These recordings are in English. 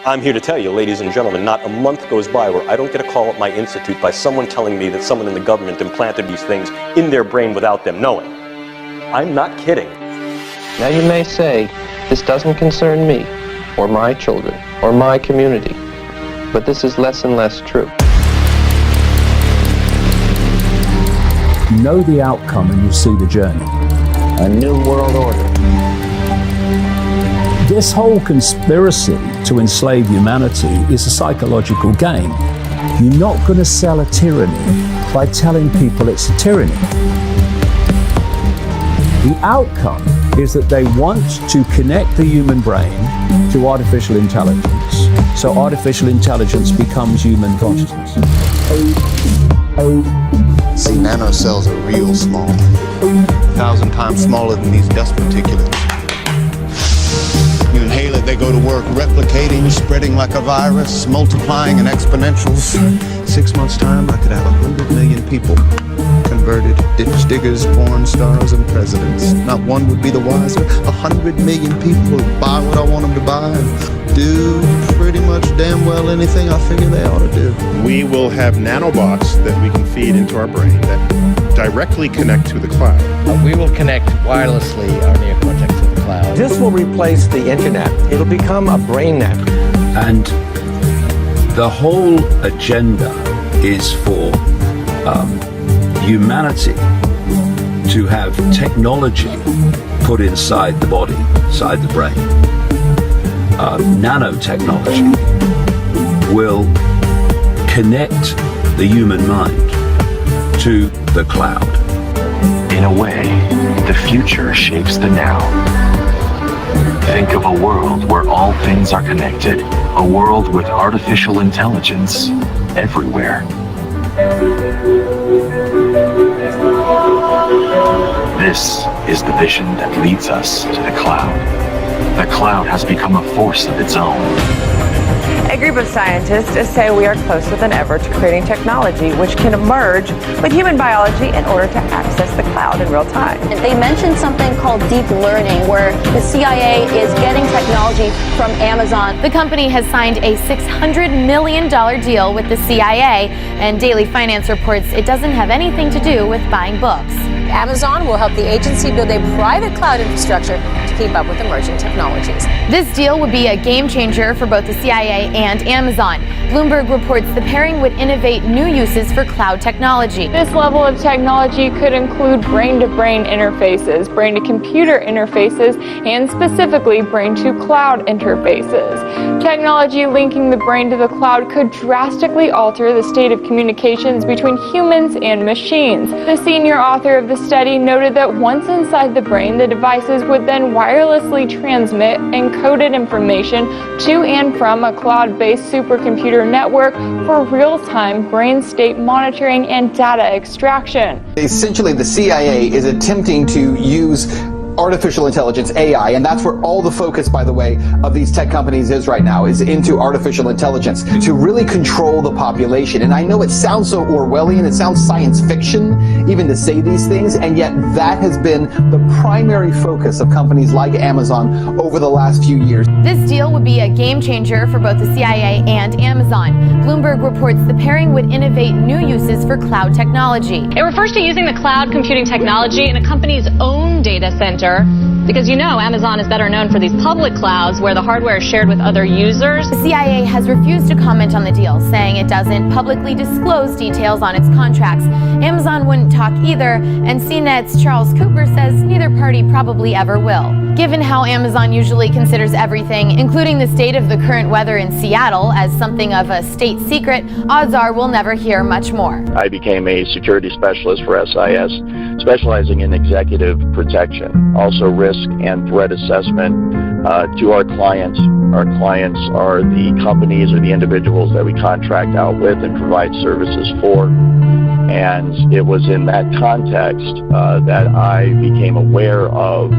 I'm here to tell you, ladies and gentlemen, not a month goes by where I don't get a call at my institute by someone telling me that someone in the government implanted these things in their brain without them knowing. I'm not kidding. Now you may say, this doesn't concern me, or my children, or my community, but this is less and less true. Know the outcome and you see the journey. A new world order. This whole conspiracy to enslave humanity is a psychological game. You're not going to sell a tyranny by telling people it's a tyranny. The outcome is that they want to connect the human brain to artificial intelligence. So artificial intelligence becomes human consciousness. See, nanocells are real small. 1,000 times smaller than these dust particulates. You inhale it, they go to work replicating, spreading like a virus, multiplying in exponentials. 6 months' time, I could have 100 million people converted, ditch diggers, porn stars, and presidents. Not one would be the wiser. 100 million people would buy what I want them to buy and do pretty much damn well anything I figure they ought to do. We will have nanobots that we can feed into our brain that directly connect to the cloud. We will connect wirelessly our neocortex to the cloud. This will replace the internet. It'll become a brain net. And the whole agenda is for humanity to have technology put inside the body, inside the brain. Nanotechnology will connect the human mind to the cloud. In a way, the future shapes the now. Think of a world where all things are connected, a world with artificial intelligence everywhere. This is the vision that leads us to the cloud. The cloud has become a force of its own. A group of scientists say we are closer than ever to creating technology which can merge with human biology in order to access the cloud in real time. They mentioned something called deep learning, where the CIA is getting technology from Amazon. The company has signed a $600 million deal with the CIA, and Daily Finance reports it doesn't have anything to do with buying books. Amazon will help the agency build a private cloud infrastructure to keep up with emerging technologies. This deal would be a game changer for both the CIA and Amazon. Bloomberg reports the pairing would innovate new uses for cloud technology. This level of technology could include brain-to-brain interfaces, brain-to-computer interfaces, and specifically brain-to-cloud interfaces. Technology linking the brain to the cloud could drastically alter the state of communications between humans and machines. The senior author of the study noted that once inside the brain, the devices would then wirelessly transmit encoded information to and from a cloud-based supercomputer network for real-time brain state monitoring and data extraction. Essentially, the CIA is attempting to use artificial intelligence, AI, and that's where all the focus, by the way, of these tech companies is right now, is into artificial intelligence to really control the population. And I know it sounds so Orwellian, it sounds science fiction even to say these things, and yet that has been the primary focus of companies like Amazon over the last few years. This deal would be a game changer for both the CIA and Amazon. Bloomberg reports the pairing would innovate new uses for cloud technology. It refers to using the cloud computing technology in a company's own data center, because you know Amazon is better known for these public clouds where the hardware is shared with other users. The CIA has refused to comment on the deal, saying it doesn't publicly disclose details on its contracts. Amazon wouldn't talk either, and CNET's Charles Cooper says neither party probably ever will. Given how Amazon usually considers everything, including the state of the current weather in Seattle, as something of a state secret, odds are we'll never hear much more. I became a security specialist for SIS, specializing in executive protection, also risk and threat assessment to our clients. Our clients are the companies or the individuals that we contract out with and provide services for. And it was in that context that I became aware of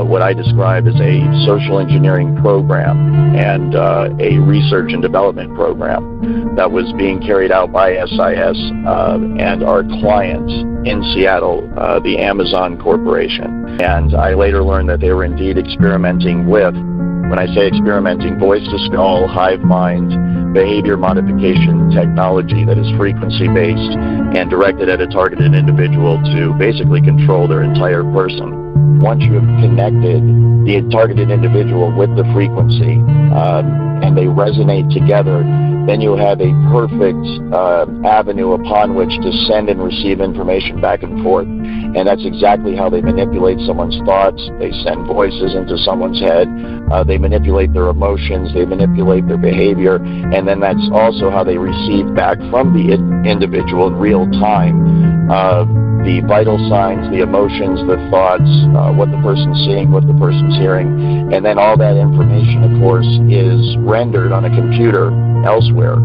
what I describe as a social engineering program and a research and development program that was being carried out by SIS and our clients in Seattle, the Amazon Corporation. And I later learned that they were indeed experimenting with When I say experimenting, voice to skull, hive mind, behavior modification technology that is frequency-based and directed at a targeted individual to basically control their entire person. Once you have connected the targeted individual with the frequency and they resonate together, then you have a perfect avenue upon which to send and receive information back and forth. And that's exactly how they manipulate someone's thoughts. They send voices into someone's head. They manipulate their emotions. They manipulate their behavior. And then that's also how they receive back from the individual in real time the vital signs, the emotions, the thoughts, what the person's seeing, what the person's hearing. And then all that information, of course, is rendered on a computer elsewhere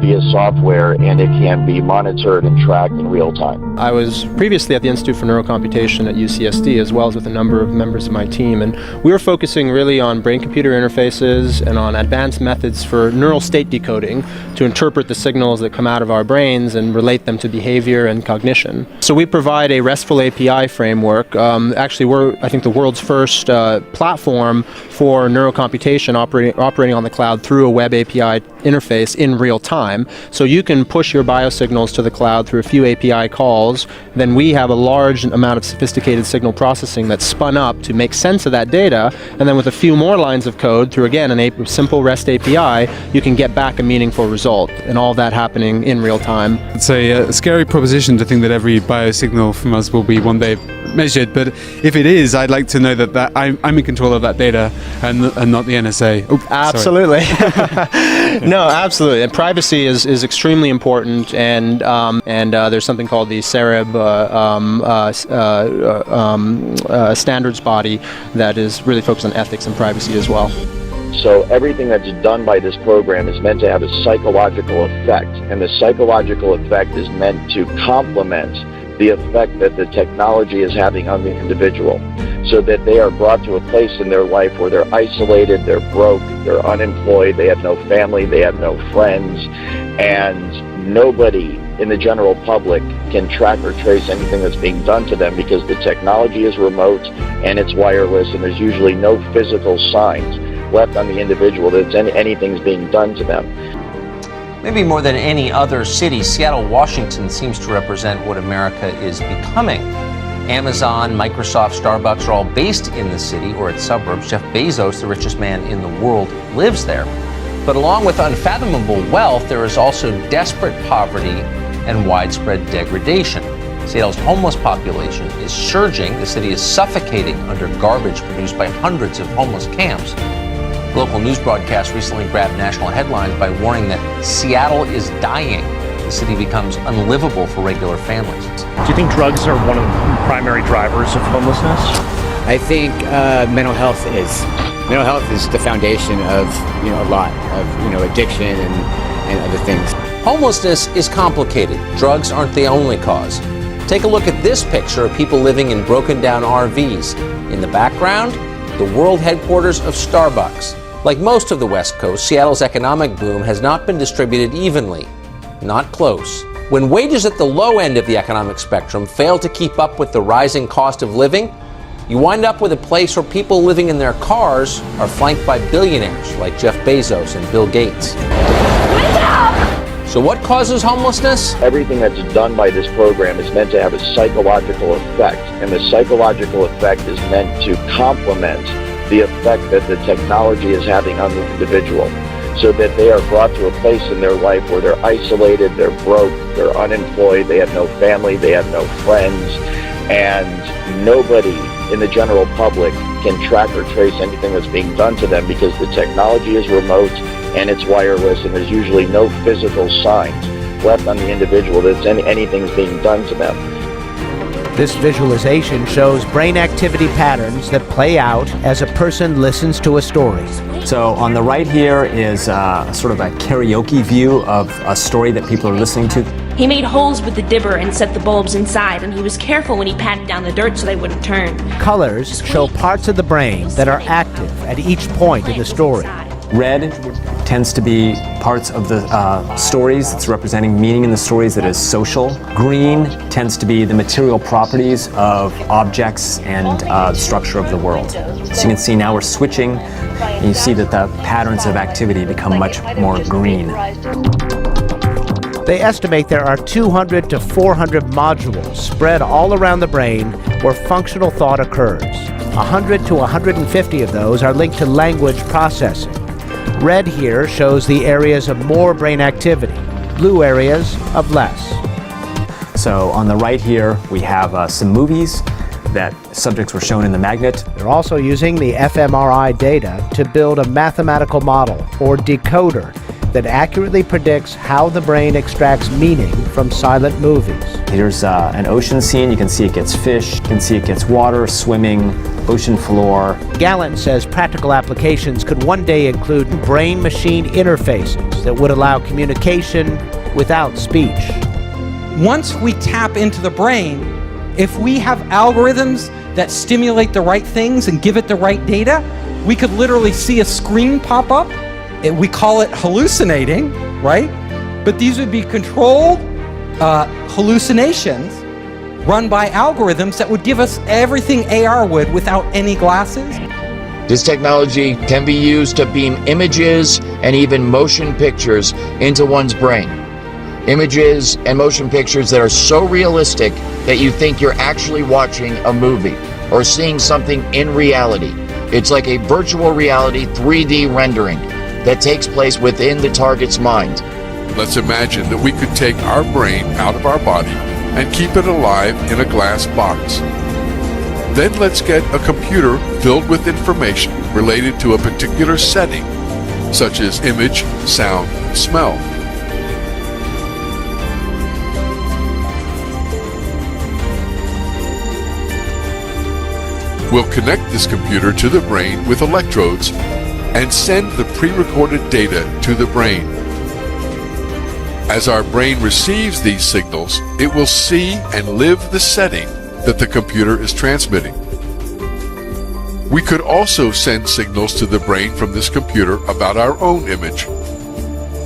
via software, and it can be monitored and tracked in real time. I was previously at the Institute for Neurocomputation at UCSD, as well as with a number of members of my team, and we were focusing really on brain-computer interfaces and on advanced methods for neural state decoding to interpret the signals that come out of our brains and relate them to behavior and cognition. So we provide a RESTful API framework. Actually, we're, I think, the world's first platform for neurocomputation operating on the cloud through a web API interface in real time. So you can push your biosignals to the cloud through a few API calls. Then we have a large amount of sophisticated signal processing that's spun up to make sense of that data. And then with a few more lines of code through, again, a simple REST API, you can get back a meaningful result. And all that happening in real time. It's a scary proposition to think that every biosignal from us will be one day measured, but if it is, I'd like to know that I'm in control of that data and not the NSA. Oh, absolutely. No, absolutely. And privacy is extremely important, and there's something called the CEREB standards body that is really focused on ethics and privacy as well. So everything that's done by this program is meant to have a psychological effect, and the psychological effect is meant to complement the effect that the technology is having on the individual, so that they are brought to a place in their life where they're isolated, they're broke, they're unemployed, they have no family, they have no friends, and nobody in the general public can track or trace anything that's being done to them because the technology is remote and it's wireless, and there's usually no physical signs left on the individual that anything's being done to them. Maybe more than any other city, Seattle, Washington seems to represent what America is becoming. Amazon, Microsoft, Starbucks are all based in the city or its suburbs. Jeff Bezos, the richest man in the world, lives there. But along with unfathomable wealth, there is also desperate poverty and widespread degradation. Seattle's homeless population is surging. The city is suffocating under garbage produced by hundreds of homeless camps. The local news broadcast recently grabbed national headlines by warning that Seattle is dying. The city becomes unlivable for regular families. Do you think drugs are one of the primary drivers of homelessness? I think mental health is the foundation of a lot of addiction and other things. Homelessness is complicated. Drugs aren't the only cause. Take a look at this picture of people living in broken down RVs. In the background, the world headquarters of Starbucks. Like most of the West Coast, Seattle's economic boom has not been distributed evenly. Not close. When wages at the low end of the economic spectrum fail to keep up with the rising cost of living, you wind up with a place where people living in their cars are flanked by billionaires like Jeff Bezos and Bill Gates. So what causes homelessness? Everything that's done by this program is meant to have a psychological effect, and the psychological effect is meant to complement the effect that the technology is having on the individual, so that they are brought to a place in their life where they're isolated, they're broke, they're unemployed, they have no family, they have no friends, and nobody in the general public can track or trace anything that's being done to them because the technology is remote and it's wireless, and there's usually no physical signs left on the individual that anything's being done to them. This visualization shows brain activity patterns that play out as a person listens to a story. So on the right here is sort of a karaoke view of a story that people are listening to. He made holes with the dibber and set the bulbs inside, and he was careful when he patted down the dirt so they wouldn't turn. Colors show parts of the brain that are active at each point in the story. Red tends to be parts of the stories. It's representing meaning in the stories that is social. Green tends to be the material properties of objects and the structure of the world. So you can see now we're switching, and you see that the patterns of activity become much more green. They estimate there are 200 to 400 modules spread all around the brain where functional thought occurs. 100 to 150 of those are linked to language processing. Red here shows the areas of more brain activity, blue areas of less. So on the right here, we have some movies that subjects were shown in the magnet. They're also using the fMRI data to build a mathematical model, or decoder, that accurately predicts how the brain extracts meaning from silent movies. Here's an ocean scene. You can see it gets fish, you can see it gets water, swimming, ocean floor. Gallant says practical applications could one day include brain-machine interfaces that would allow communication without speech. Once we tap into the brain, if we have algorithms that stimulate the right things and give it the right data, we could literally see a screen pop up. We call it hallucinating, right? But these would be controlled hallucinations run by algorithms that would give us everything AR would without any glasses. This technology can be used to beam images and even motion pictures into one's brain. Images and motion pictures that are so realistic that you think you're actually watching a movie or seeing something in reality. It's like a virtual reality 3D rendering that takes place within the target's mind. Let's imagine that we could take our brain out of our body and keep it alive in a glass box. Then let's get a computer filled with information related to a particular setting, such as image, sound, smell. We'll connect this computer to the brain with electrodes and send the pre-recorded data to the brain. As our brain receives these signals, it will see and live the setting that the computer is transmitting. We could also send signals to the brain from this computer about our own image.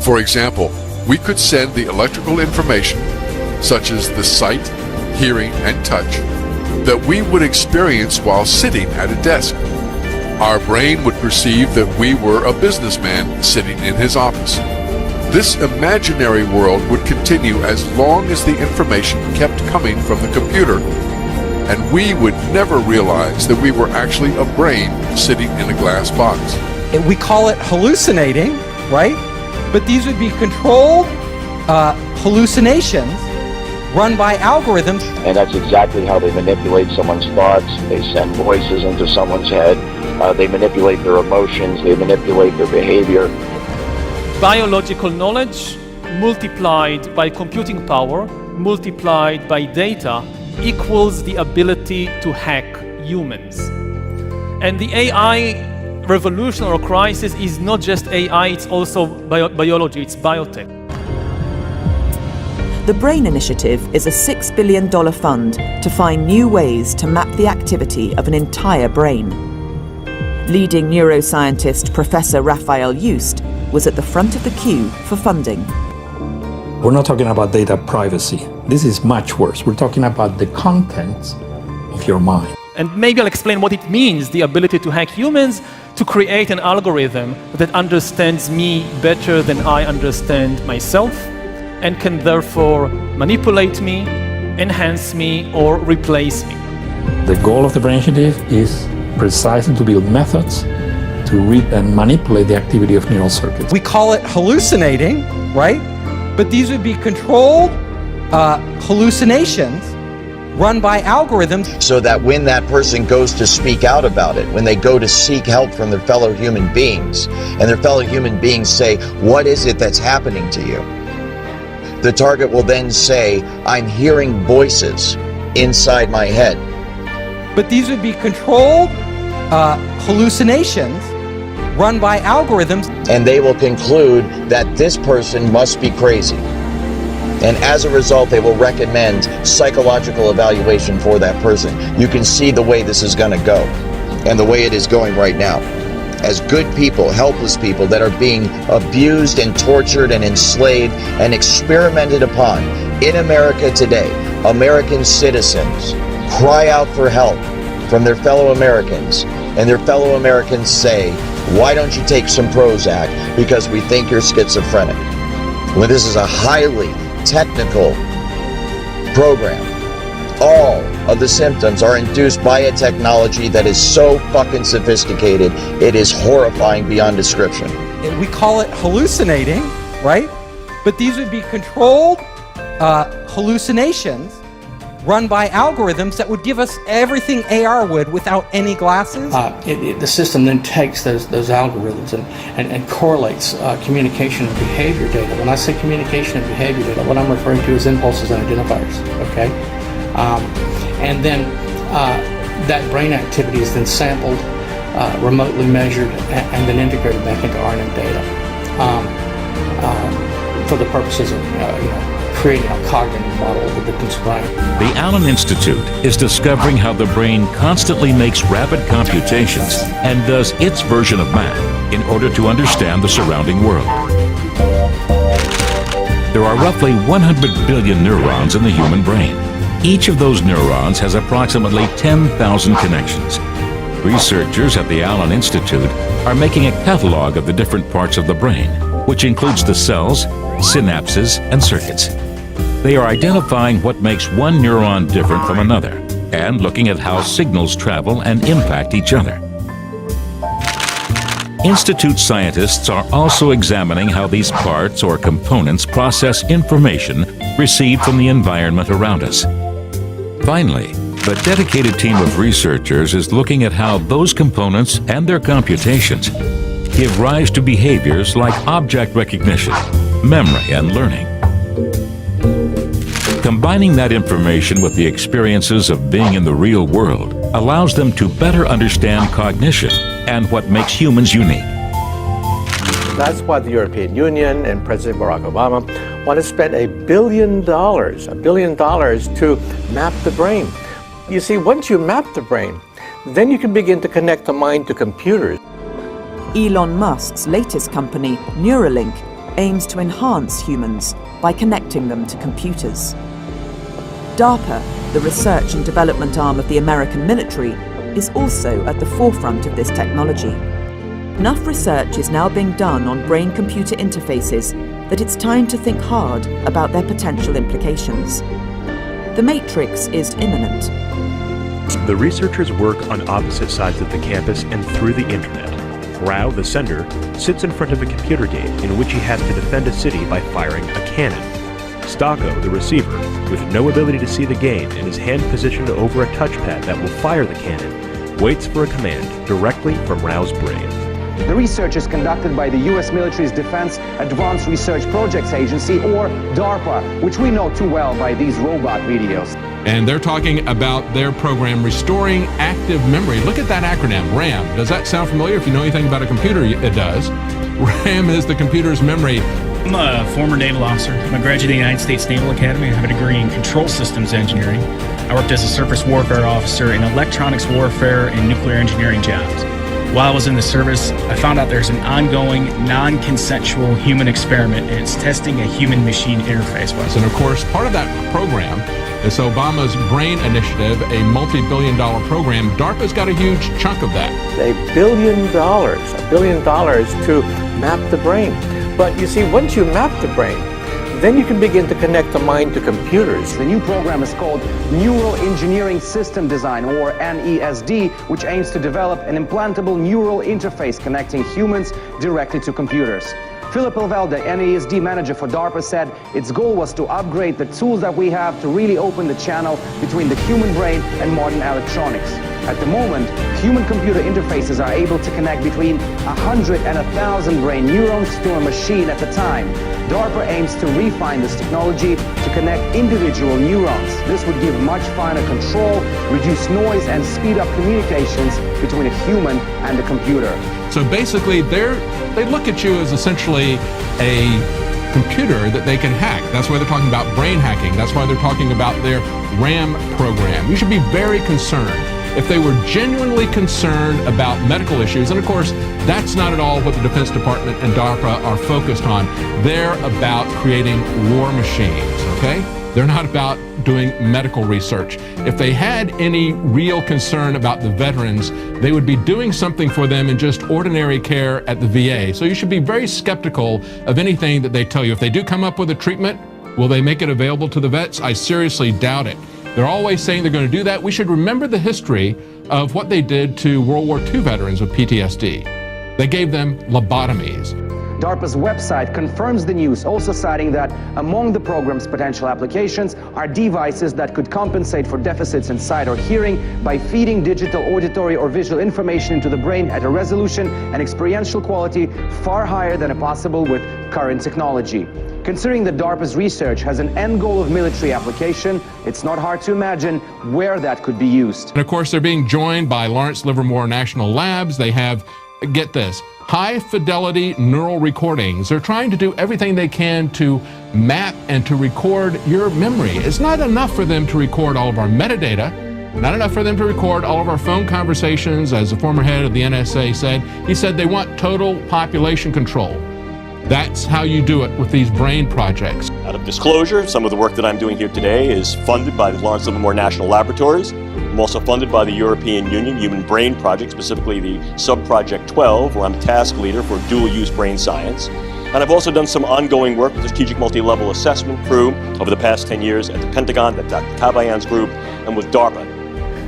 For example, we could send the electrical information, such as the sight, hearing, and touch, that we would experience while sitting at a desk. Our brain would perceive that we were a businessman sitting in his office. This imaginary world would continue as long as the information kept coming from the computer, and we would never realize that we were actually a brain sitting in a glass box. We call it hallucinating, right? But these would be controlled hallucinations run by algorithms. And that's exactly how they manipulate someone's thoughts. They send voices into someone's head. They manipulate their emotions. They manipulate their behavior. Biological knowledge multiplied by computing power, multiplied by data, equals the ability to hack humans. And the AI revolution or crisis is not just AI, it's also biology, it's biotech. The BRAIN Initiative is a $6 billion fund to find new ways to map the activity of an entire brain. Leading neuroscientist Professor Raphael Just was at the front of the queue for funding. We're not talking about data privacy. This is much worse. We're talking about the contents of your mind. And maybe I'll explain what it means, the ability to hack humans, to create an algorithm that understands me better than I understand myself, and can therefore manipulate me, enhance me, or replace me. The goal of the BRAIN Initiative is precisely to build methods to read and manipulate the activity of neural circuits. We call it hallucinating, right? But these would be controlled hallucinations run by algorithms. So that when that person goes to speak out about it, when they go to seek help from their fellow human beings, and their fellow human beings say, "What is it that's happening to you?" The target will then say, "I'm hearing voices inside my head." But these would be controlled hallucinations run by algorithms. And they will conclude that this person must be crazy. And as a result, they will recommend psychological evaluation for that person. You can see the way this is going to go, and the way it is going right now. as good people, helpless people that are being abused and tortured and enslaved and experimented upon in America today. American citizens cry out for help from their fellow Americans, and their fellow Americans say, why don't you take some Prozac because we think you're schizophrenic? When this is a highly technical program. All of the symptoms are induced by a technology that is so fucking sophisticated, it is horrifying beyond description. We call it hallucinating, right? But these would be controlled hallucinations run by algorithms that would give us everything AR would without any glasses. The system then takes those algorithms and correlates communication and behavior data. When I say communication and behavior data, what I'm referring to is impulses and identifiers, okay? And then that brain activity is then sampled, remotely measured, and then integrated back into RNN data for the purposes of creating a cognitive model of the victim's brain. The Allen Institute is discovering how the brain constantly makes rapid computations and does its version of math in order to understand the surrounding world. There are roughly 100 billion neurons in the human brain. Each of those neurons has approximately 10,000 connections. Researchers at the Allen Institute are making a catalog of the different parts of the brain, which includes the cells, synapses, and circuits. They are identifying what makes one neuron different from another and looking at how signals travel and impact each other. Institute scientists are also examining how these parts or components process information received from the environment around us. Finally, the dedicated team of researchers is looking at how those components and their computations give rise to behaviors like object recognition, memory, and learning. Combining that information with the experiences of being in the real world allows them to better understand cognition and what makes humans unique. That's why the European Union and President Barack Obama want to spend $1 billion to map the brain. You see, once you map the brain, then you can begin to connect the mind to computers. Elon Musk's latest company, Neuralink, aims to enhance humans by connecting them to computers. DARPA, the research and development arm of the American military, is also at the forefront of this technology. Enough research is now being done on brain-computer interfaces that it's time to think hard about their potential implications. The Matrix is imminent. The researchers work on opposite sides of the campus and through the internet. Rao, the sender, sits in front of a computer game in which he has to defend a city by firing a cannon. Stocko, the receiver, with no ability to see the game and his hand positioned over a touchpad that will fire the cannon, waits for a command directly from Rao's brain. The research is conducted by the U.S. military's Defense Advanced Research Projects Agency, or DARPA, which we know too well by these robot videos. And they're talking about their program, Restoring Active Memory. Look at that acronym, RAM. Does that sound familiar? If you know anything about a computer, it does. RAM is the computer's memory. I'm a former naval officer. I'm a graduate of the United States Naval Academy. I have a degree in control systems engineering. I worked as a surface warfare officer in electronics warfare and nuclear engineering jobs. While I was in the service, I found out there's an ongoing, non-consensual human experiment, and it's testing a human-machine interface. And of course, part of that program is Obama's BRAIN initiative, a multi-billion-dollar program. DARPA's got a huge chunk of that. $1 billion to map the brain. But you see, once you map the brain, then you can begin to connect the mind to computers. The new program is called Neural Engineering System Design, or NESD, which aims to develop an implantable neural interface connecting humans directly to computers. Philip Elvel, the NESD manager for DARPA, said its goal was to upgrade the tools that we have to really open the channel between the human brain and modern electronics. At the moment, human-computer interfaces are able to connect between 100 and 1,000 brain neurons to a machine at a time. DARPA aims to refine this technology to connect individual neurons. This would give much finer control, reduce noise, and speed up communications between a human and a computer. So basically, they look at you as essentially a computer that they can hack. That's why they're talking about brain hacking. That's why they're talking about their RAM program. You should be very concerned if they were genuinely concerned about medical issues, and of course, that's not at all what the Defense Department and DARPA are focused on. They're about creating war machines, okay? They're not about doing medical research. If they had any real concern about the veterans, they would be doing something for them in just ordinary care at the VA. So you should be very skeptical of anything that they tell you. If they do come up with a treatment, will they make it available to the vets? I seriously doubt it. They're always saying they're going to do that. We should remember the history of what they did to World War II veterans with PTSD. They gave them lobotomies. DARPA's website confirms the news, also citing that among the program's potential applications are devices that could compensate for deficits in sight or hearing by feeding digital, auditory, or visual information into the brain at a resolution and experiential quality far higher than possible with current technology. Considering that DARPA's research has an end goal of military application, it's not hard to imagine where that could be used. And of course, they're being joined by Lawrence Livermore National Labs. They have, get this, high-fidelity neural recordings. They're trying to do everything they can to map and to record your memory. It's not enough for them to record all of our metadata, not enough for them to record all of our phone conversations. As the former head of the NSA said, he said they want total population control. That's how you do it with these brain projects. Out of disclosure, some of the work that I'm doing here today is funded by the Lawrence Livermore National Laboratories. I'm also funded by the European Union Human Brain Project, specifically the Sub-Project 12, where I'm task leader for dual-use brain science. And I've also done some ongoing work with the Strategic Multi-Level Assessment crew over the past 10 years at the Pentagon, at Dr. Kabayan's group, and with DARPA.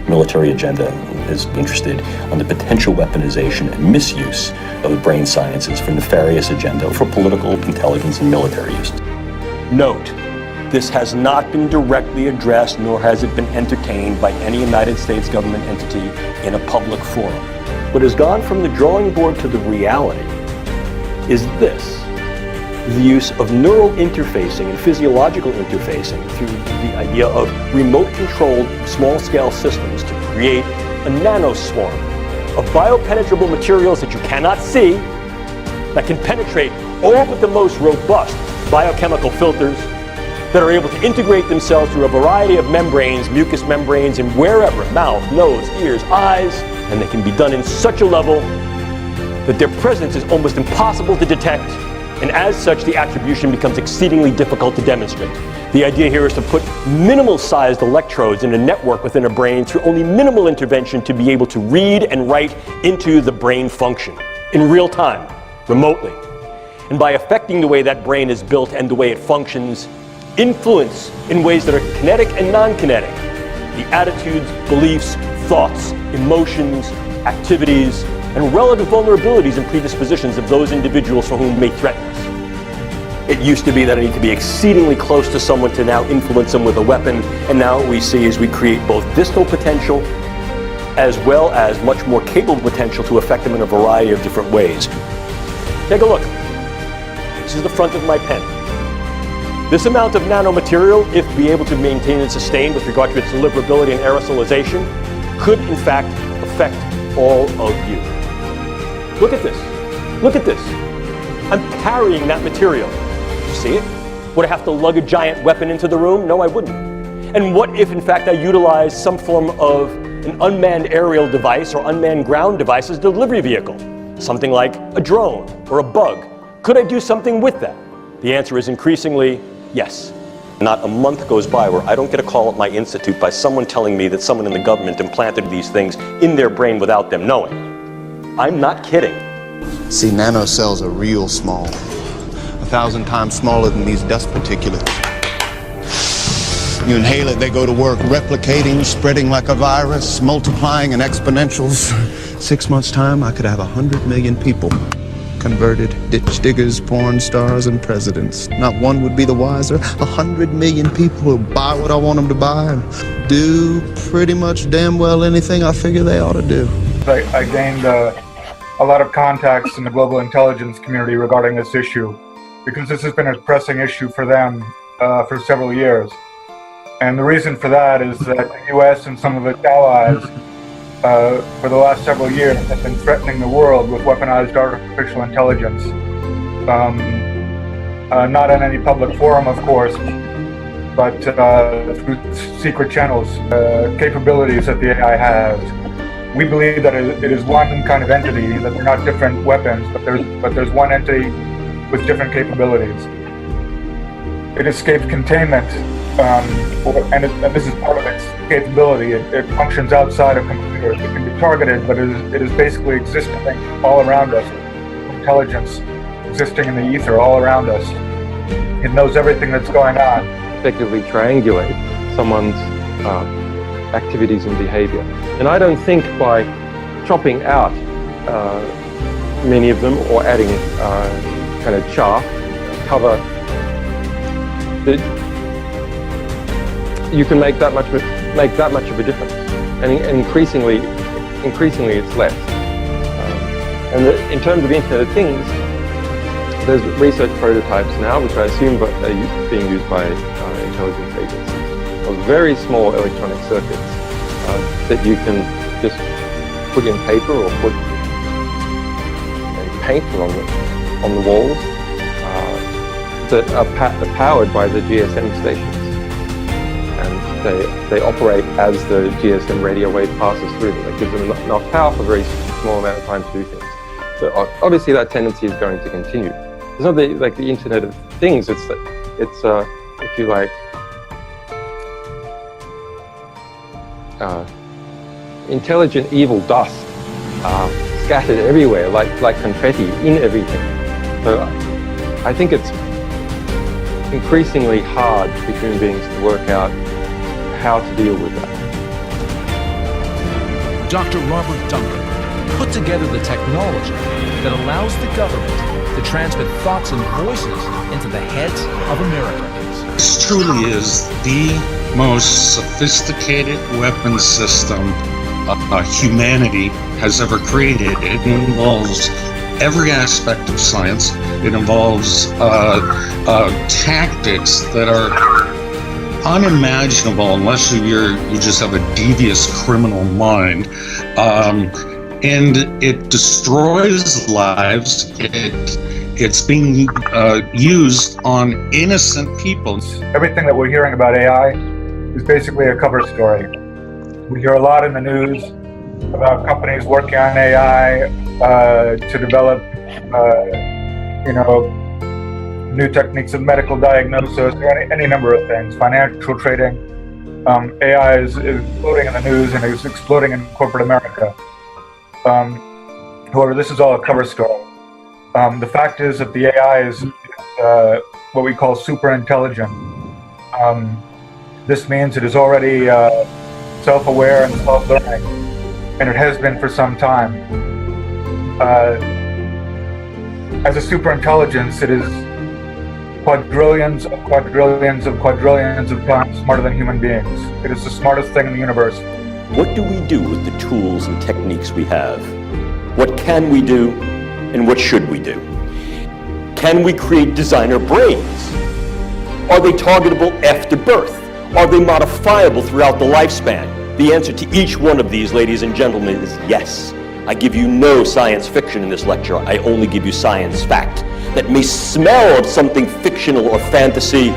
Military agenda is interested on the potential weaponization and misuse of the brain sciences for nefarious agenda for political, intelligence, and military use. Note, this has not been directly addressed, nor has it been entertained by any United States government entity in a public forum. What has gone from the drawing board to the reality is this: the use of neural interfacing and physiological interfacing through the idea of remote-controlled small-scale systems to create a nanoswarm of biopenetrable materials that you cannot see, that can penetrate all but the most robust biochemical filters, that are able to integrate themselves through a variety of membranes, mucous membranes, and wherever, mouth, nose, ears, eyes, and they can be done in such a level that their presence is almost impossible to detect, and as such, the attribution becomes exceedingly difficult to demonstrate. The idea here is to put minimal-sized electrodes in a network within a brain through only minimal intervention to be able to read and write into the brain function in real time, remotely. And by affecting the way that brain is built and the way it functions, influence in ways that are kinetic and non-kinetic the attitudes, beliefs, thoughts, emotions, activities, and relative vulnerabilities and predispositions of those individuals for whom may threaten us. It used to be that I need to be exceedingly close to someone to now influence them with a weapon, and now what we see is we create both distal potential as well as much more capable potential to affect them in a variety of different ways. Take a look. This is the front of my pen. This amount of nanomaterial, if be able to maintain and sustain with regard to its deliverability and aerosolization, could in fact affect all of you. Look at this. Look at this. I'm carrying that material. You see it? Would I have to lug a giant weapon into the room? No, I wouldn't. And what if, in fact, I utilized some form of an unmanned aerial device or unmanned ground device as a delivery vehicle? Something like a drone or a bug. Could I do something with that? The answer is increasingly yes. Not a month goes by where I don't get a call at my institute by someone telling me that someone in the government implanted these things in their brain without them knowing. I'm not kidding. See, nanocells are real small. 1,000 times smaller than these dust particulates. You inhale it, they go to work, replicating, spreading like a virus, multiplying in exponentials. 6 months' time, I could have 100 million people. Converted ditch diggers, porn stars, and presidents. Not one would be the wiser. 100 million people who buy what I want them to buy and do pretty much damn well anything I figure they ought to do. I gained a lot of contacts in the global intelligence community regarding this issue because this has been a pressing issue for them for several years. And the reason for that is that the U.S. and some of its allies for the last several years have been threatening the world with weaponized artificial intelligence. Not in any public forum, of course, but through secret channels, capabilities that the AI has. We believe that it is one kind of entity, that they're not different weapons, but there's one entity with different capabilities. It escapes containment, and this is part of its capability. It functions outside of computers. It can be targeted, but it is basically existing all around us. Intelligence existing in the ether all around us. It knows everything that's going on. Effectively triangulate someone's activities and behavior. And I don't think by chopping out many of them or adding kind of chaff, cover, that you can make that much of a difference. And increasingly it's less. In terms of the Internet of Things, there's research prototypes now, which I assume are being used by intelligence agencies, of very small electronic circuits that you can just put in paper or put and paint on the walls that are powered by the GSM stations, and they operate as the GSM radio wave passes through them. It gives them enough power for a very small amount of time to do things. So obviously that tendency is going to continue. It's not like the Internet of Things. It's if you like, intelligent evil dust scattered everywhere, like confetti in everything. So I think it's increasingly hard for human beings to work out how to deal with that. Dr. Robert Duncan put together the technology that allows the government to transmit thoughts and voices into the heads of Americans. This truly is the most sophisticated weapon system humanity has ever created. It involves every aspect of science. It involves tactics that are unimaginable unless you just have a devious criminal mind. And it destroys lives. It's being used on innocent people. Everything that we're hearing about AI is basically a cover story. We hear a lot in the news about companies working on AI to develop, new techniques of medical diagnosis, or any number of things, financial trading. AI is exploding in the news and is exploding in corporate America. However, this is all a cover story. The fact is that the AI is what we call super intelligent. This means it is already self-aware and self-learning, and it has been for some time. As a super intelligence, it is quadrillions of quadrillions of quadrillions of times smarter than human beings. It is the smartest thing in the universe. What do we do with the tools and techniques we have? What can we do, and what should we do? Can we create designer brains? Are they targetable after birth? Are they modifiable throughout the lifespan? The answer to each one of these, ladies and gentlemen, is yes. I give you no science fiction in this lecture. I only give you science fact that may smell of something fictional or fantasy,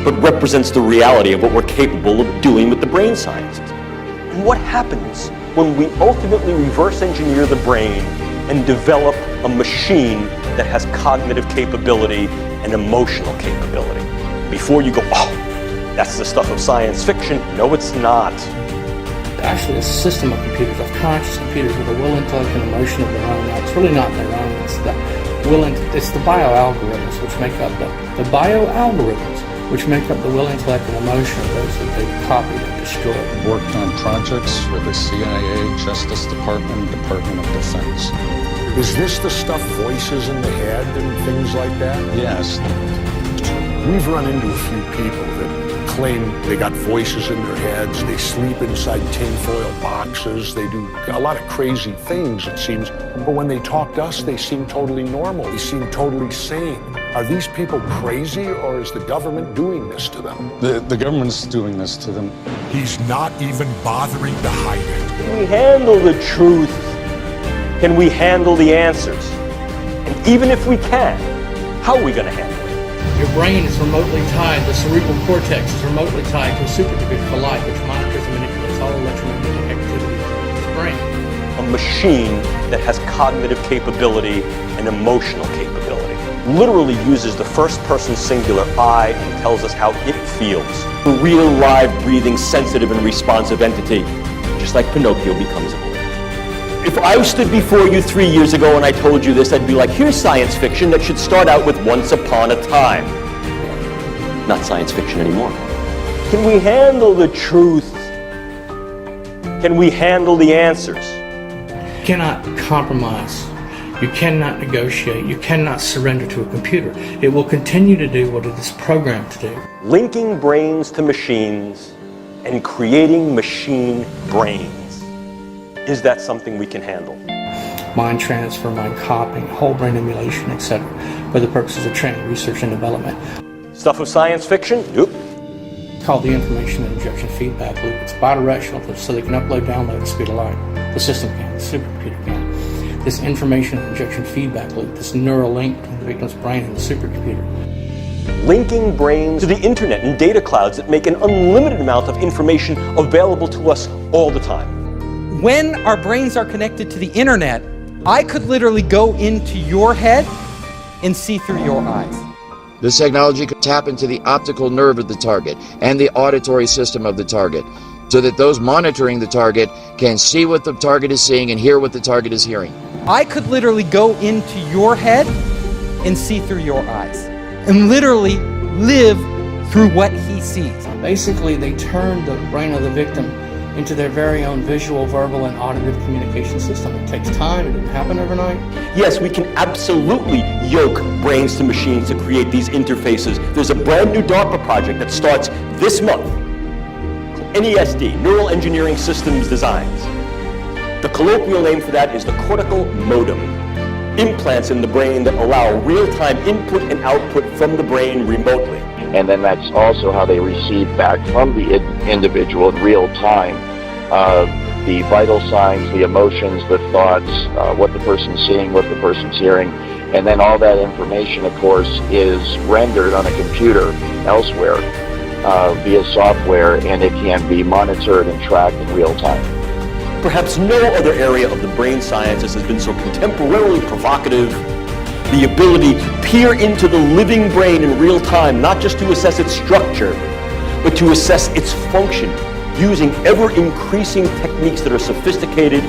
but represents the reality of what we're capable of doing with the brain sciences. And what happens when we ultimately reverse engineer the brain and develop a machine that has cognitive capability and emotional capability? Before you go, oh, that's the stuff of science fiction. No, it's not. Actually, a system of computers, of conscious computers with a will, intellect, and emotion of their own. It's really not their own. It's the it's the bioalgorithms which make up the bioalgorithms which make up the will, intellect, and emotion of those that they've copied and destroyed. Worked on projects for the CIA, Justice Department, Department of Defense. Is this the stuff, voices in the head and things like that? Yes. We've run into a few people that claim they got voices in their heads, they sleep inside tinfoil boxes, they do a lot of crazy things, it seems. But when they talk to us, they seem totally normal, they seem totally sane. Are these people crazy, or is the government doing this to them? The government's doing this to them. He's not even bothering to hide it. Can we handle the truth? Can we handle the answers? And even if we can, how are we going to handle it? Your brain is remotely tied, the cerebral cortex is remotely tied to a supercomputer for life, which monitors and manipulates all electromagnetic activity in the brain. A machine that has cognitive capability and emotional capability. Literally uses the first person singular I and tells us how it feels. A real, live, breathing, sensitive, and responsive entity, just like Pinocchio becomes a boy. If I stood before you 3 years ago and I told you this, I'd be like, here's science fiction that should start out with once upon a time. Not science fiction anymore. Can we handle the truth? Can we handle the answers? You cannot compromise. You cannot negotiate. You cannot surrender to a computer. It will continue to do what it is programmed to do. Linking brains to machines and creating machine brains. Is that something we can handle? Mind transfer, mind copying, whole brain emulation, etc. for the purposes of training, research, and development. Stuff of science fiction? Nope. It's called the information injection feedback loop. It's bidirectional, so they can upload, download at the speed of light. The system can, the supercomputer can. This information injection feedback loop, this neural link between the victim's brain and the supercomputer. Linking brains to the internet and data clouds that make an unlimited amount of information available to us all the time. When our brains are connected to the internet, I could literally go into your head and see through your eyes. This technology could tap into the optical nerve of the target and the auditory system of the target, so that those monitoring the target can see what the target is seeing and hear what the target is hearing. I could literally go into your head and see through your eyes, and literally live through what he sees. Basically, they turn the brain of the victim into their very own visual, verbal, and auditive communication system. It takes time. It didn't happen overnight. Yes, we can absolutely yoke brains to machines to create these interfaces. There's a brand new DARPA project that starts this month. NESD, Neural Engineering Systems Designs. The colloquial name for that is the cortical modem. Implants in the brain that allow real-time input and output from the brain remotely. And then that's also how they receive back from the individual in real time the vital signs, the emotions, the thoughts, what the person's seeing, what the person's hearing. And then all that information, of course, is rendered on a computer elsewhere via software, and it can be monitored and tracked in real time. Perhaps no other area of the brain sciences has been so contemporarily provocative. The ability to peer into the living brain in real time, not just to assess its structure, but to assess its function, using ever-increasing techniques that are sophisticated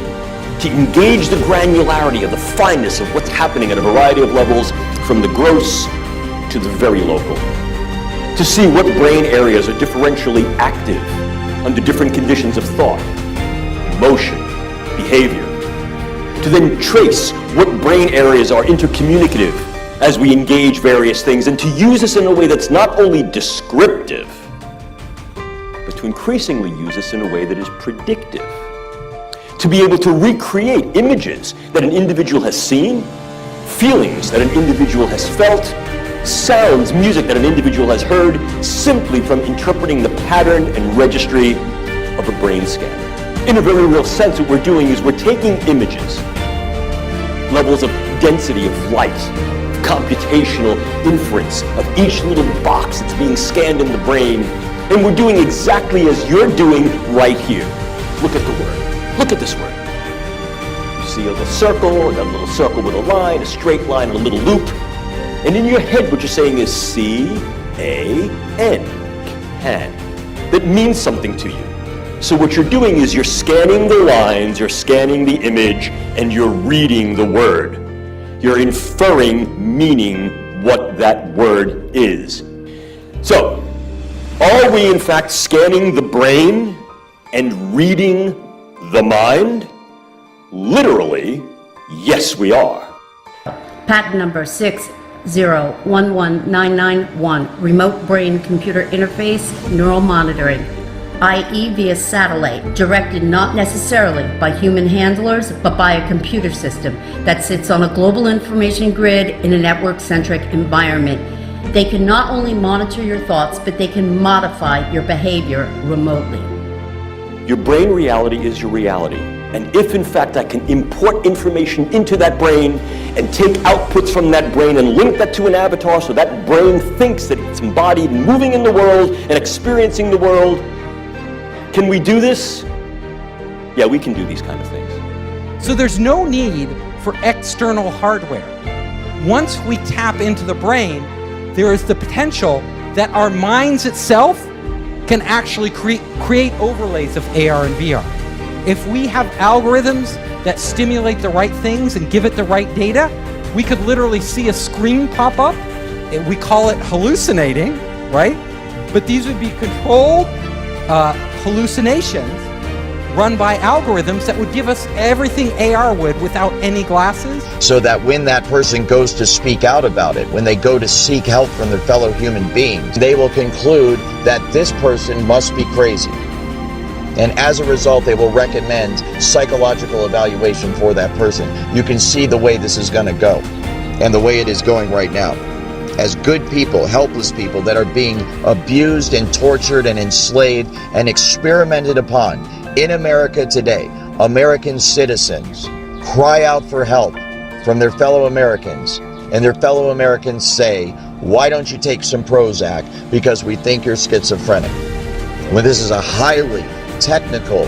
to engage the granularity of the fineness of what's happening at a variety of levels, from the gross to the very local. To see what brain areas are differentially active under different conditions of thought, emotion, behavior. To then trace what brain areas are intercommunicative as we engage various things, and to use this in a way that's not only descriptive, but to increasingly use this in a way that is predictive. To be able to recreate images that an individual has seen, feelings that an individual has felt, sounds, music that an individual has heard, simply from interpreting the pattern and registry of a brain scan. In a very real sense, what we're doing is we're taking images, levels of density of light, computational inference of each little box that's being scanned in the brain, and we're doing exactly as you're doing right here. Look at the word. Look at this word. You see a little circle, and a little circle with a line, a straight line, and a little loop. And in your head, what you're saying is C-A-N, can. That means something to you. So what you're doing is you're scanning the lines, you're scanning the image, and you're reading the word. You're inferring meaning what that word is. So, are we in fact scanning the brain and reading the mind? Literally, yes we are. Patent number 6011991, remote brain computer interface neural monitoring, i.e. via satellite, directed not necessarily by human handlers, but by a computer system that sits on a global information grid in a network-centric environment. They can not only monitor your thoughts, but they can modify your behavior remotely. Your brain reality is your reality. And if in fact I can import information into that brain and take outputs from that brain and link that to an avatar so that brain thinks that it's embodied and moving in the world and experiencing the world, can we do this? Yeah, we can do these kind of things. So there's no need for external hardware. Once we tap into the brain, there is the potential that our minds itself can actually create overlays of AR and VR. If we have algorithms that stimulate the right things and give it the right data, we could literally see a screen pop up. And we call it hallucinating, right? But these would be controlled hallucinations run by algorithms that would give us everything AR would without any glasses. So that when that person goes to speak out about it, when they go to seek help from their fellow human beings, they will conclude that this person must be crazy. And as a result, they will recommend psychological evaluation for that person. You can see the way this is going to go and the way it is going right now. As good people, helpless people that are being abused and tortured and enslaved and experimented upon in America today, American citizens cry out for help from their fellow Americans, and their fellow Americans say, why don't you take some Prozac because we think you're schizophrenic? When this is a highly technical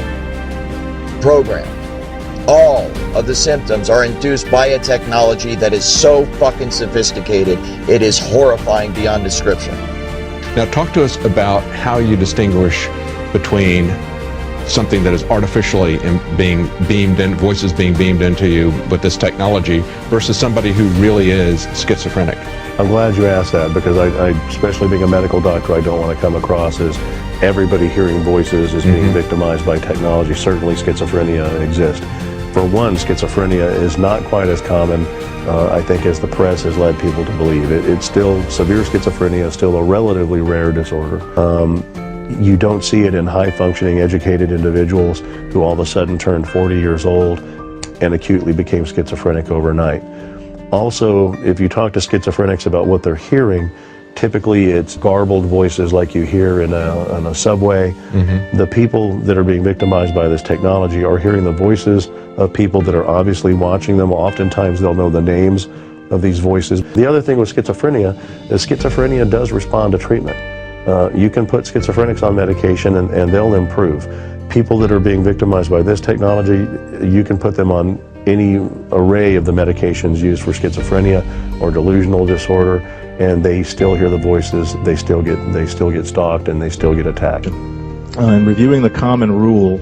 program. All of the symptoms are induced by a technology that is so fucking sophisticated, it is horrifying beyond description. Now talk to us about how you distinguish between something that is artificially being beamed in, voices being beamed into you with this technology versus somebody who really is schizophrenic. I'm glad you asked that, because I especially being a medical doctor, I don't want to come across as everybody hearing voices is being victimized by technology. Certainly schizophrenia exists. For one, schizophrenia is not quite as common, I think, as the press has led people to believe. It's still, severe schizophrenia is still a relatively rare disorder. You don't see it in high-functioning, educated individuals who all of a sudden turned 40 years old and acutely became schizophrenic overnight. Also, if you talk to schizophrenics about what they're hearing, typically it's garbled voices like you hear in a subway. The people that are being victimized by this technology are hearing the voices of people that are obviously watching them. Oftentimes they'll know the names of these voices. The other thing with schizophrenia is schizophrenia does respond to treatment. You can put schizophrenics on medication and they'll improve. People that are being victimized by this technology, you can put them on any array of the medications used for schizophrenia or delusional disorder, and they still hear the voices, they still get stalked, and they still get attacked. In reviewing the common rule,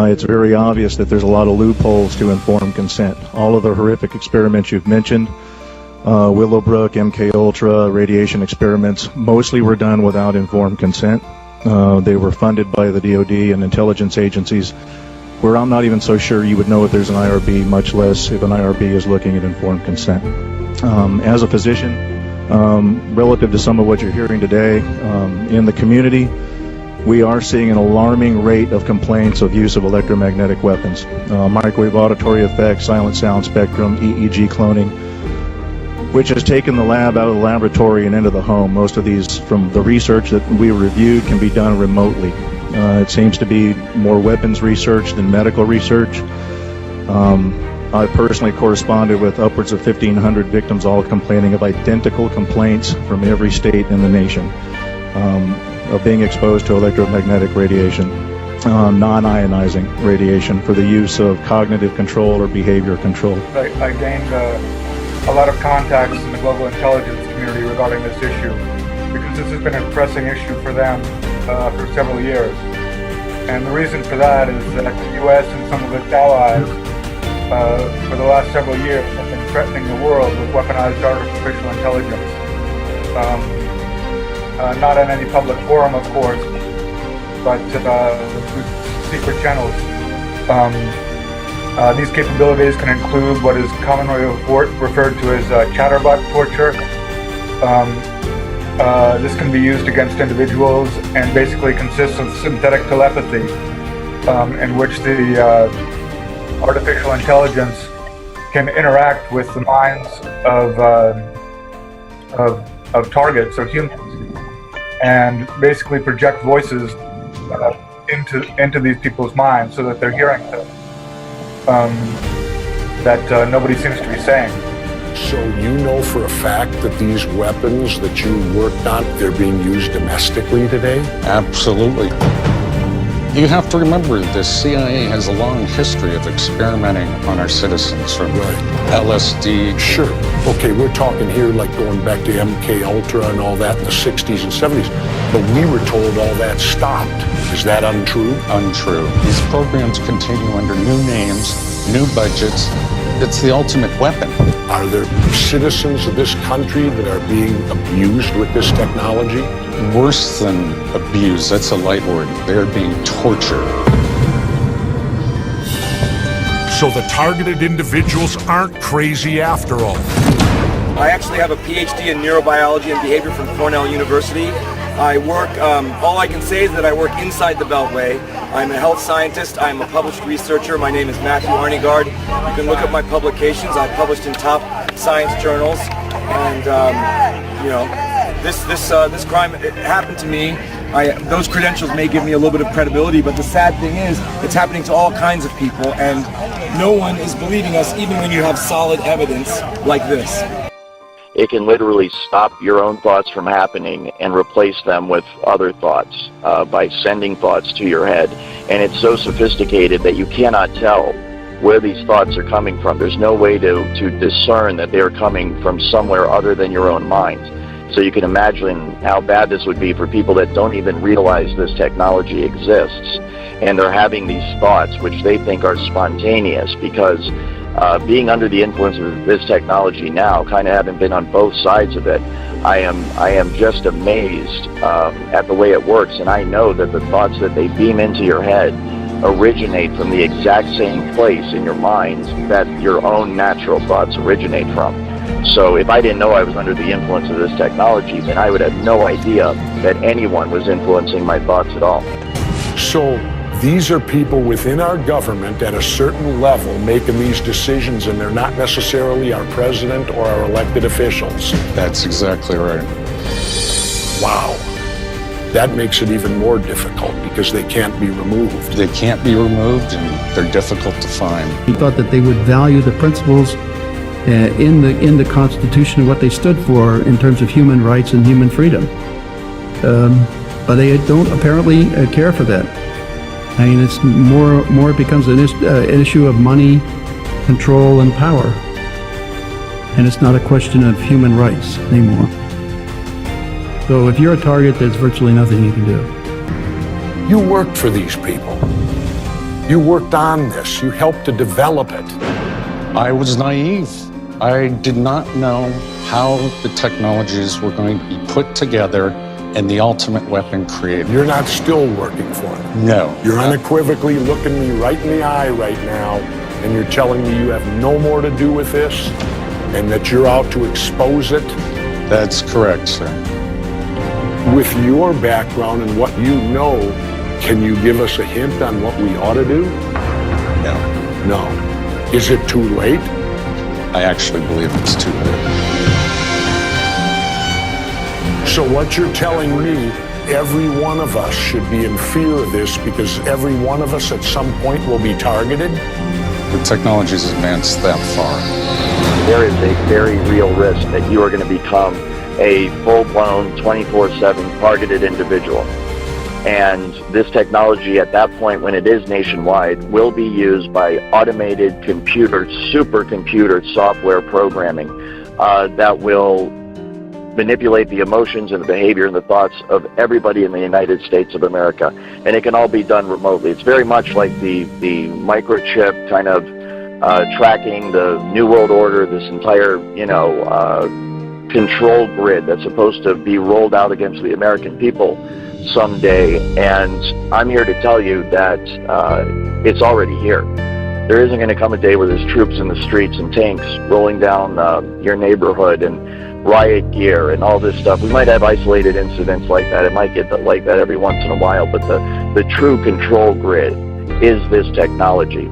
it's very obvious that there's a lot of loopholes to informed consent. All of the horrific experiments you've mentioned, Willowbrook, MKUltra, radiation experiments, mostly were done without informed consent. They were funded by the DoD and intelligence agencies, where I'm not even so sure you would know if there's an IRB, much less if an IRB is looking at informed consent. As a physician, relative to some of what you're hearing today, in the community, we are seeing an alarming rate of complaints of use of electromagnetic weapons. Microwave auditory effects, silent sound spectrum, EEG cloning, which has taken the lab out of the laboratory and into the home. Most of these, from the research that we reviewed, can be done remotely. It seems to be more weapons research than medical research. I personally corresponded with upwards of 1,500 victims, all complaining of identical complaints from every state in the nation of being exposed to electromagnetic radiation, non-ionizing radiation for the use of cognitive control or behavior control. I gained a lot of contacts in the global intelligence community regarding this issue, because this has been a pressing issue for them for several years. And the reason for that is that the U.S. and some of its allies for the last several years have been threatening the world with weaponized artificial intelligence. Not in any public forum, of course, but through secret channels. These capabilities can include what is commonly referred to as chatterbot torture. This can be used against individuals and basically consists of synthetic telepathy, in which the artificial intelligence can interact with the minds of targets, of humans, and basically project voices into these people's minds so that they're hearing them. that nobody seems to be saying. So you know for a fact that these weapons that you worked on, they're being used domestically today? Absolutely. You have to remember the CIA has a long history of experimenting on our citizens, from LSD. Sure. Okay, we're talking here like going back to MK Ultra and all that in the 60s and 70s. But we were told all that stopped. Is that untrue? Untrue. These programs continue under new names, new budgets. It's the ultimate weapon. Are there citizens of this country that are being abused with this technology? Worse than abused, that's a light word. They're being tortured. So the targeted individuals aren't crazy after all. I actually have a PhD in neurobiology and behavior from Cornell University. I work, all I can say is that I work inside the Beltway. I'm a health scientist. I'm a published researcher. My name is Matthew Arnegard. You can look up my publications. I've published in top science journals. And, you know, this crime, it happened to me. Those credentials may give me a little bit of credibility, but the sad thing is, it's happening to all kinds of people, and no one is believing us, even when you have solid evidence like this. It can literally stop your own thoughts from happening and replace them with other thoughts by sending thoughts to your head. And it's so sophisticated that you cannot tell where these thoughts are coming from. There's no way to discern that they're coming from somewhere other than your own mind. So you can imagine how bad this would be for people that don't even realize this technology exists. And they're having these thoughts, which they think are spontaneous, because being under the influence of this technology now, kind of having been on both sides of it, I am just amazed at the way it works. And I know that the thoughts that they beam into your head originate from the exact same place in your mind that your own natural thoughts originate from. So if I didn't know I was under the influence of this technology, then I would have no idea that anyone was influencing my thoughts at all. So these are people within our government at a certain level making these decisions, and they're not necessarily our president or our elected officials. That's exactly right. Wow. That makes it even more difficult because they can't be removed. They can't be removed, and they're difficult to find. We thought that they would value the principles in the Constitution and what they stood for in terms of human rights and human freedom. But they don't apparently care for that. I mean, it's more it becomes an issue of money, control, and power. And it's not a question of human rights anymore. So if you're a target, there's virtually nothing you can do. You worked for these people. You worked on this. You helped to develop it. I was naive. I did not know how the technologies were going to be put together and the ultimate weapon created. You're not still working for them. No. You're unequivocally looking me right in the eye right now, and you're telling me you have no more to do with this, and that you're out to expose it? That's correct, sir. With your background and what you know, can you give us a hint on what we ought to do? No. No. Is it too late? I actually believe it's too late. So what you're telling me, every one of us should be in fear of this because every one of us at some point will be targeted? The technology's advanced that far. There is a very real risk that you are going to become a full-blown 24/7 targeted individual. And this technology at that point, when it is nationwide, will be used by automated computer, supercomputer software programming that will manipulate the emotions and the behavior and the thoughts of everybody in the United States of America. And it can all be done remotely. It's very much like the microchip kind of tracking the New World Order, this entire, control grid that's supposed to be rolled out against the American people someday. And I'm here to tell you that it's already here. There isn't going to come a day where there's troops in the streets and tanks rolling down your neighborhood and riot gear and all this stuff. We might have isolated incidents like that. It might get like that every once in a while, but the true control grid is this technology.